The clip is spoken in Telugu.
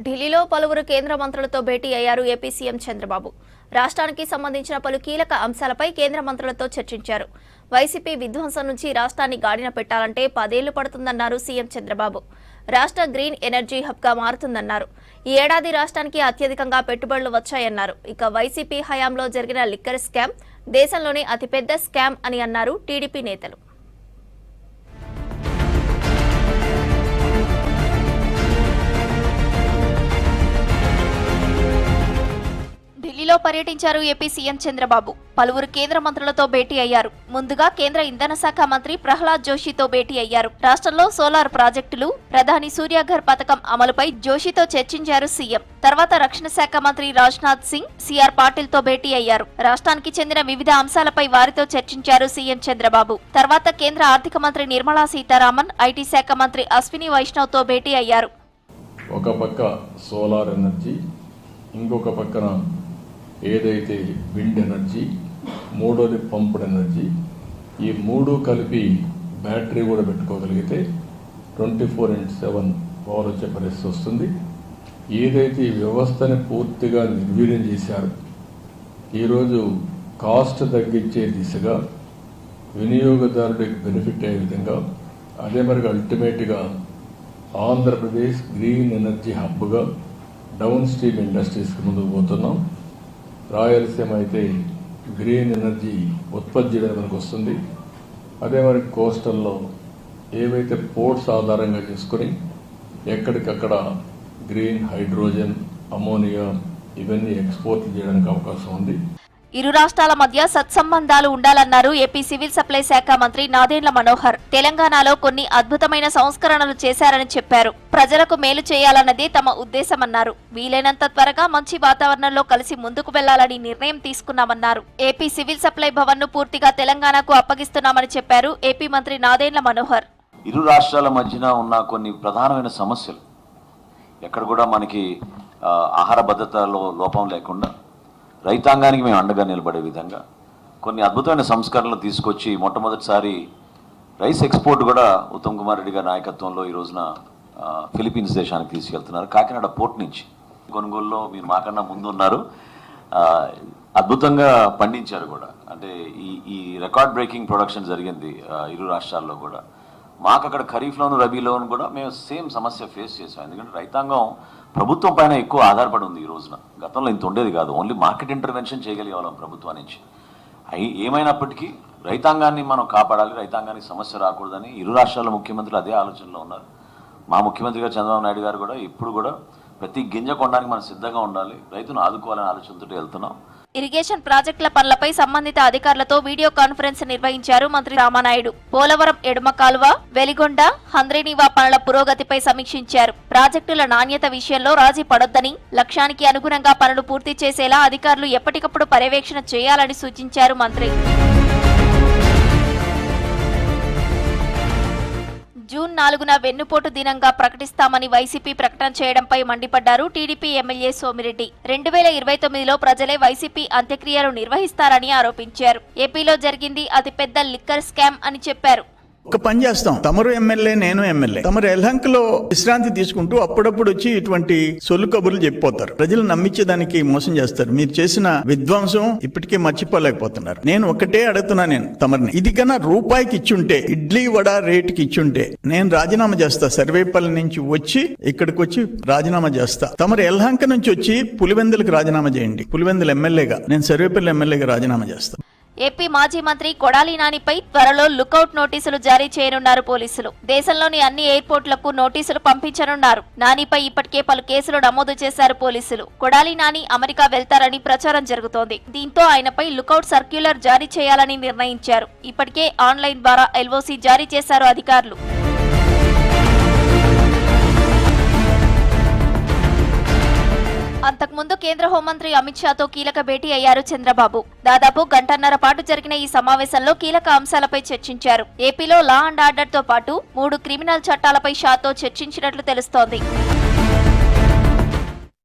ఢిల్లీలో పలువురు కేంద్ర మంత్రులతో భేటీ అయ్యారు ఏపీ సీఎం చంద్రబాబు. రాష్ట్రానికి సంబంధించిన పలు కీలక అంశాలపై కేంద్ర మంత్రులతో చర్చించారు. వైసీపీ విధ్వంసం నుంచి రాష్ట్రాన్ని గాడిన పెట్టాలంటే 10 ఏళ్లు పడుతుందన్నారు సీఎం చంద్రబాబు. రాష్ట్ర గ్రీన్ ఎనర్జీ హబ్గా మారుతుందన్నారు. ఈ ఏడాది రాష్ట్రానికి అత్యధికంగా పెట్టుబడులు వచ్చాయన్నారు. ఇక వైసీపీ హయాంలో జరిగిన లిక్కర్ స్కామ్ దేశంలోనే అతిపెద్ద స్కామ్ అని అన్నారు టీడీపీ నేతలు. ఢిల్లీలో పర్యటించారు ఏపీ సీఎం చంద్రబాబు. పలువురు కేంద్ర మంత్రులతో భేటీ అయ్యారు. ముందుగా కేంద్ర ఇంధన శాఖ మంత్రి ప్రహ్లాద్ జోషితో భేటీ అయ్యారు. రాష్ట్రంలో సోలార్ ప్రాజెక్టులు, ప్రధాని సూర్యాఘర్ పథకం అమలుపై జోషితో చర్చించారు సీఎం. తర్వాత రక్షణ శాఖ మంత్రి రాజ్నాథ్ సింగ్, సిఆర్ పాటిల్ తో భేటీ అయ్యారు. రాష్ట్రానికి చెందిన వివిధ అంశాలపై వారితో చర్చించారు సీఎం చంద్రబాబు. తర్వాత కేంద్ర ఆర్థిక మంత్రి నిర్మలా సీతారామన్, ఐటీ శాఖ మంత్రి అశ్విని వైష్ణవ్ తో భేటీ అయ్యారు. ఒక పక్క సోలార్ ఎనర్జీ, ఇంకొక పక్కన ఏదైతే విండ్ ఎనర్జీ, మూడోది పంప్డ్ ఎనర్జీ, ఈ మూడు కలిపి బ్యాటరీ కూడా పెట్టుకోగలిగితే 24/7 పవర్ వచ్చే పరిస్థితి వస్తుంది. ఏదైతే ఈ వ్యవస్థని పూర్తిగా నిర్వీర్యం చేశారు, ఈరోజు కాస్ట్ తగ్గించే దిశగా, వినియోగదారుడికి బెనిఫిట్ అయ్యే విధంగా, అదే మరి అల్టిమేట్గా ఆంధ్రప్రదేశ్ గ్రీన్ ఎనర్జీ హబ్గా డౌన్ స్ట్రీమ్ ఇండస్ట్రీస్కి ముందుకు పోతున్నాం. రాయలసీమ అయితే గ్రీన్ ఎనర్జీ ఉత్పత్తి చేయడానికి వస్తుంది. అదే మరి కోస్టల్లో ఏవైతే పోర్ట్స్ ఆధారంగా చేసుకుని ఎక్కడికక్కడ గ్రీన్ హైడ్రోజన్, అమోనియా ఇవన్నీ ఎక్స్పోర్ట్ చేయడానికి అవకాశం ఉంది. ఇరు రాష్ట్రాల మధ్య సత్సంబంధాలు ఉండాలన్నారు ఏపీ సివిల్ సప్లై శాఖ మంత్రి నాదెండ్ల మనోహర్. తెలంగాణలో కొన్ని అద్భుతమైన సంస్కరణలు చేశారని చెప్పారు. ప్రజలకు మేలు చేయాలన్నదే తమ ఉద్దేశమన్నారు. వీలైనంత త్వరగా మంచి వాతావరణంలో కలిసి ముందుకు వెళ్లాలని నిర్ణయం తీసుకున్నామన్నారు. ఏపీ సివిల్ సప్లై భవన్ ను పూర్తిగా తెలంగాణకు అప్పగిస్తున్నామని చెప్పారు ఏపీ మంత్రి నాదెండ్ల మనోహర్. ఇరు రాష్ట్రాల మధ్యన ఉన్న కొన్ని ప్రధానమైన సమస్యలు, ఎక్కడ కూడా మనకి ఆహార భద్రతలో లోపం లేకుండా రైతాంగానికి మేము అండగా నిలబడే విధంగా కొన్ని అద్భుతమైన సంస్కరణలు తీసుకొచ్చి మొట్టమొదటిసారి రైస్ ఎక్స్పోర్ట్ కూడా ఉత్తమ్ కుమార్ రెడ్డి గారి నాయకత్వంలో ఈ రోజున ఫిలిప్పీన్స్ దేశానికి తీసుకెళ్తున్నారు. కాకినాడ పోర్ట్ నుంచి కొనుగోలులో మీరు మాకన్నా ముందు ఉన్నారు. అద్భుతంగా పండించారు కూడా. అంటే ఈ రికార్డ్ బ్రేకింగ్ ప్రొడక్షన్ జరిగింది ఇరు రాష్ట్రాల్లో కూడా. మాకు అక్కడ ఖరీఫ్లోను రబీలోను కూడా మేము సేమ్ సమస్య ఫేస్ చేసాం. ఎందుకంటే రైతాంగం ప్రభుత్వం పైన ఎక్కువ ఆధారపడి ఉంది ఈ రోజున. గతంలో ఇంత ఉండేది కాదు. ఓన్లీ మార్కెట్ ఇంటర్వెన్షన్ చేయగలిగే వాళ్ళం ప్రభుత్వం నుంచి. ఏమైనప్పటికీ రైతాంగాన్ని మనం కాపాడాలి, రైతాంగానికి సమస్య రాకూడదని ఇరు రాష్ట్రాల ముఖ్యమంత్రులు అదే ఆలోచనలో ఉన్నారు. మా ముఖ్యమంత్రి గారు చంద్రబాబు నాయుడు గారు కూడా ఇప్పుడు కూడా ప్రతి గింజ కొనడానికి మనం సిద్ధంగా ఉండాలి, రైతును ఆదుకోవాలని ఆలోచనతో వెళ్తున్నాం. ఇరిగేషన్ ప్రాజెక్టుల పనులపై సంబంధిత అధికారులతో వీడియో కాన్ఫరెన్స్ నిర్వహించారు మంత్రి రామానాయుడు. పోలవరం ఎడమ కాలువ, వెలిగొండ, హంద్రీనీవా పనుల పురోగతిపై సమీక్షించారు. ప్రాజెక్టుల నాణ్యత విషయంలో రాజీ పడొద్దని, లక్ష్యానికి అనుగుణంగా పనులు పూర్తి చేసేలా అధికారులు ఎప్పటికప్పుడు పర్యవేక్షణ చేయాలని సూచించారు మంత్రి. జూన్ 4న వెన్నుపోటు దినంగా ప్రకటిస్తామని వైసీపీ ప్రకటన చేయడంపై మండిపడ్డారు టీడీపీ ఎమ్మెల్యే సోమిరెడ్డి. 2029లో ప్రజలే వైసీపీ అంత్యక్రియలు నిర్వహిస్తారని ఆరోపించారు. ఏపీలో జరిగింది అతిపెద్ద లిక్కర్ స్కామ్ అని చెప్పారు. ఒక పని చేస్తాం, తమరు ఎమ్మెల్యే, నేను ఎమ్మెల్యే. తమరు ఎల్హంకలో విశ్రాంతి తీసుకుంటూ అప్పుడప్పుడు వచ్చి ఇటువంటి సొల్లు కబుర్లు చెప్పిపోతారు. ప్రజలు నమ్మించేదానికి మోసం చేస్తారు. మీరు చేసిన విధ్వంసం ఇప్పటికే మర్చిపోలేకపోతున్నారు. నేను ఒకటే అడుగుతున్నా, నేను తమరిని ఇది కన్నా రూపాయికి ఇచ్చుంటే, ఇడ్లీ వడ రేటుకి ఇచ్చుంటే నేను రాజీనామా చేస్తా. సర్వేపల్లి నుంచి వచ్చి ఇక్కడికి వచ్చి రాజీనామా చేస్తా. తమరు ఎల్హంక నుంచి వచ్చి పులివెందులకు రాజీనామా చేయండి. పులివెందుల ఎమ్మెల్యేగా, నేను సర్వేపల్లి ఎమ్మెల్యేగా రాజీనామా చేస్తా. ఏపీ మాజీ మంత్రి కొడాలి నానిపై త్వరలో లుకౌట్ నోటీసులు జారీ చేయనున్నారు పోలీసులు. దేశంలోని అన్ని ఎయిర్పోర్టులకు నోటీసులు పంపించనున్నారు. నానిపై ఇప్పటికే పలు కేసులు నమోదు చేశారు పోలీసులు. కొడాలి నాని అమెరికా వెళ్తారని ప్రచారం జరుగుతోంది. దీంతో ఆయనపై లుకౌట్ సర్క్యులర్ జారీ చేయాలని నిర్ణయించారు. ఇప్పటికే ఆన్లైన్ ద్వారా ఎల్ఓసీ జారీ చేశారు అధికారులు. అంతకుముందు కేంద్ర హోంమంత్రి అమిత్ షాతో కీలక భేటీ అయ్యారు చంద్రబాబు. దాదాపు గంటన్నర పాటు జరిగిన ఈ సమావేశంలో కీలక అంశాలపై చర్చించారు. ఏపీలో లా అండ్ ఆర్డర్ తో పాటు 3 క్రిమినల్ చట్టాలపై షాతో చర్చించినట్లు తెలుస్తోంది.